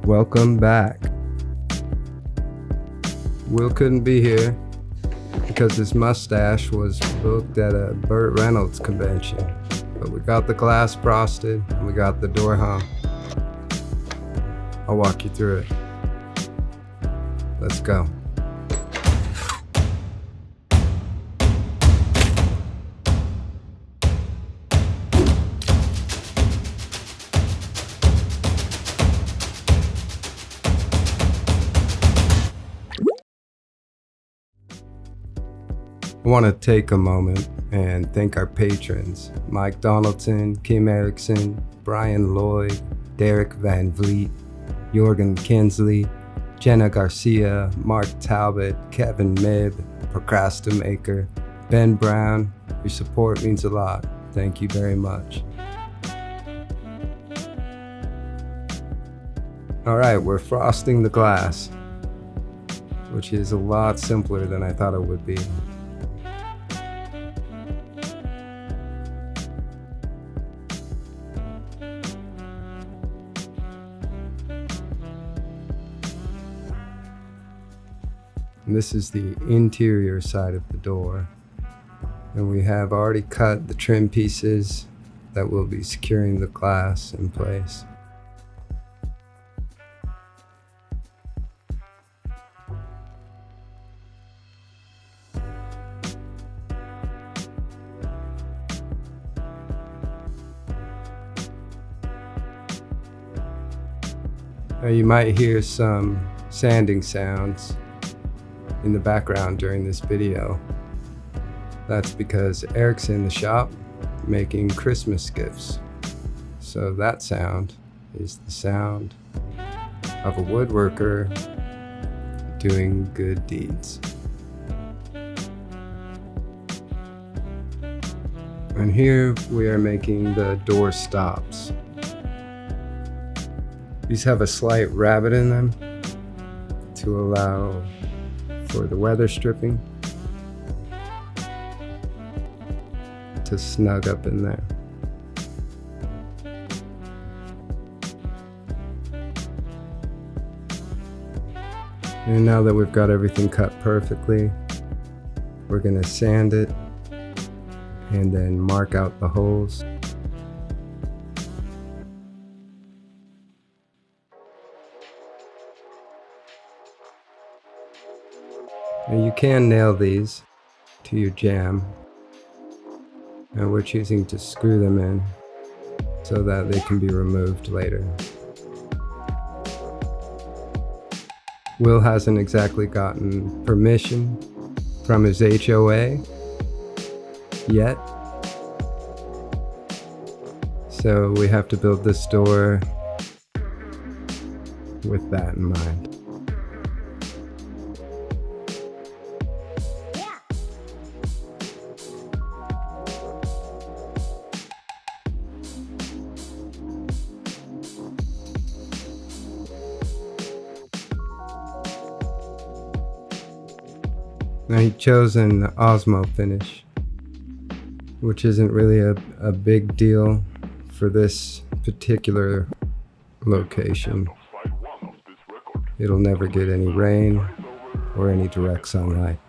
Welcome back. Will couldn't be here because his mustache was booked at a Burt Reynolds convention. But we got the glass frosted and we got the door hung. I'll walk you through it. Let's go. I want to take a moment and thank our patrons, Mike Donaldson, Kim Erickson, Brian Lloyd, Derek Van Vliet, Jorgen Kinsley, Jenna Garcia, Mark Talbot, Kevin Mibb, Procrastinator, Ben Brown. Your support means a lot. Thank you very much. All right, we're frosting the glass, which is a lot simpler than I thought it would be. And this is the interior side of the door, and we have already cut the trim pieces that will be securing the glass in place. Now you might hear some sanding sounds in the background during this video. That's because Eric's in the shop making Christmas gifts. So that sound is the sound of a woodworker doing good deeds. And here we are making the door stops. These have a slight rabbet in them to allow for the weather stripping to snug up in there. And now that we've got everything cut perfectly, we're gonna sand it and then mark out the holes. And you can nail these to your jamb, and we're choosing to screw them in so that they can be removed later. Will hasn't exactly gotten permission from his HOA yet, so we have to build this door with that in mind. Now he chose an Osmo finish, which isn't really a big deal for this particular location. It'll never get any rain or any direct sunlight.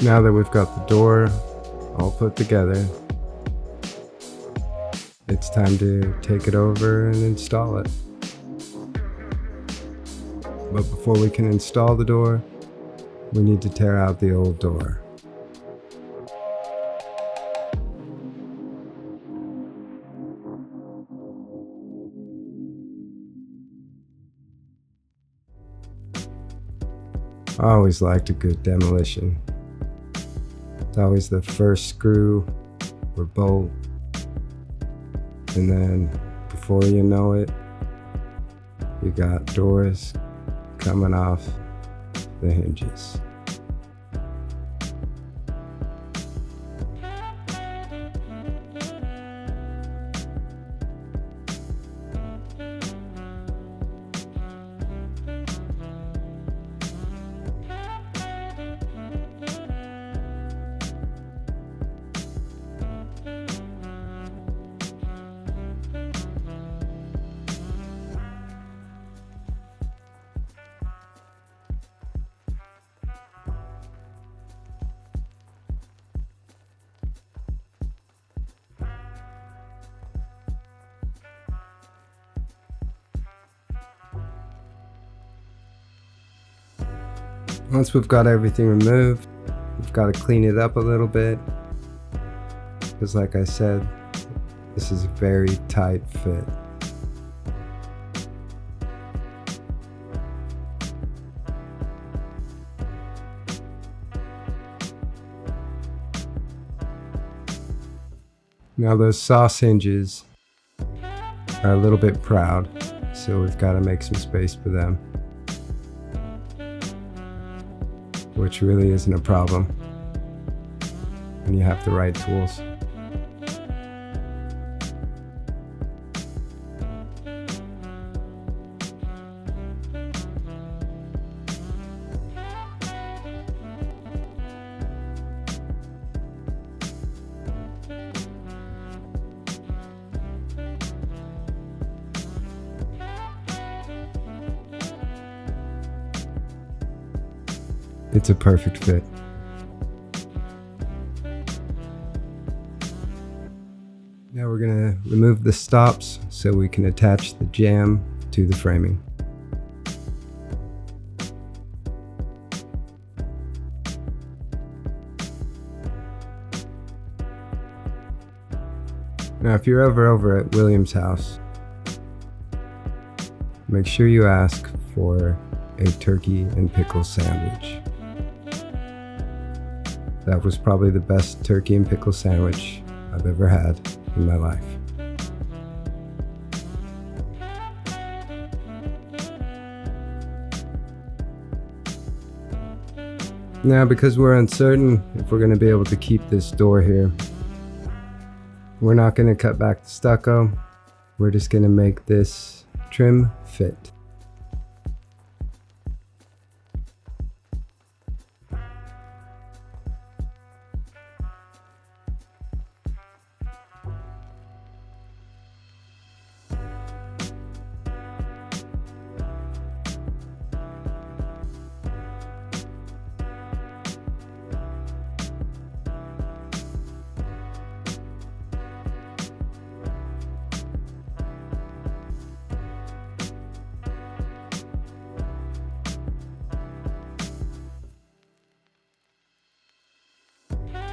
Now that we've got the door all put together, it's time to take it over and install it. But before we can install the door, we need to tear out the old door. I always liked a good demolition. It's always the first screw or bolt, and then before you know it, you got doors coming off the hinges. Once we've got everything removed, we've got to clean it up a little bit, because like I said, this is a very tight fit. Now those sauce hinges are a little bit proud, so we've got to make some space for them, which really isn't a problem when you have the right tools. It's a perfect fit. Now we're going to remove the stops so we can attach the jamb to the framing. Now if you're over at William's house, make sure you ask for a turkey and pickle sandwich. That was probably the best turkey and pickle sandwich I've ever had in my life. Now, because we're uncertain if we're going to be able to keep this door here, we're not going to cut back the stucco. We're just going to make this trim fit.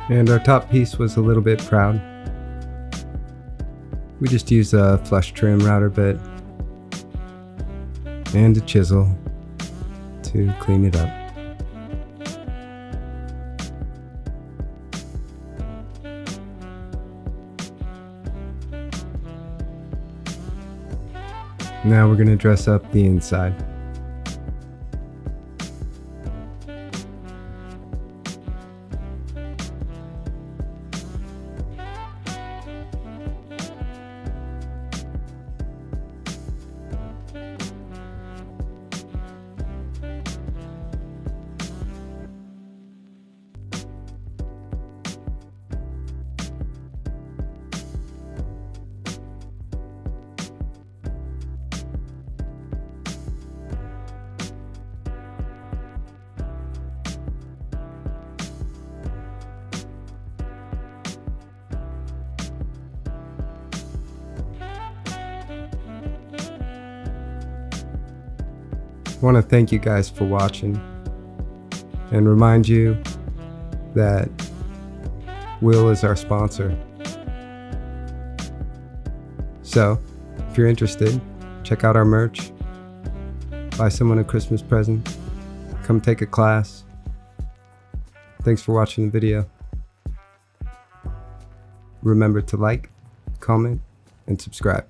And our top piece was a little bit proud. We just used a flush trim router bit and a chisel to clean it up. Now we're going to dress up the inside. I want to thank you guys for watching and remind you that Will is our sponsor. So, if you're interested, check out our merch, buy someone a Christmas present, come take a class. Thanks for watching the video. Remember to like, comment, and subscribe.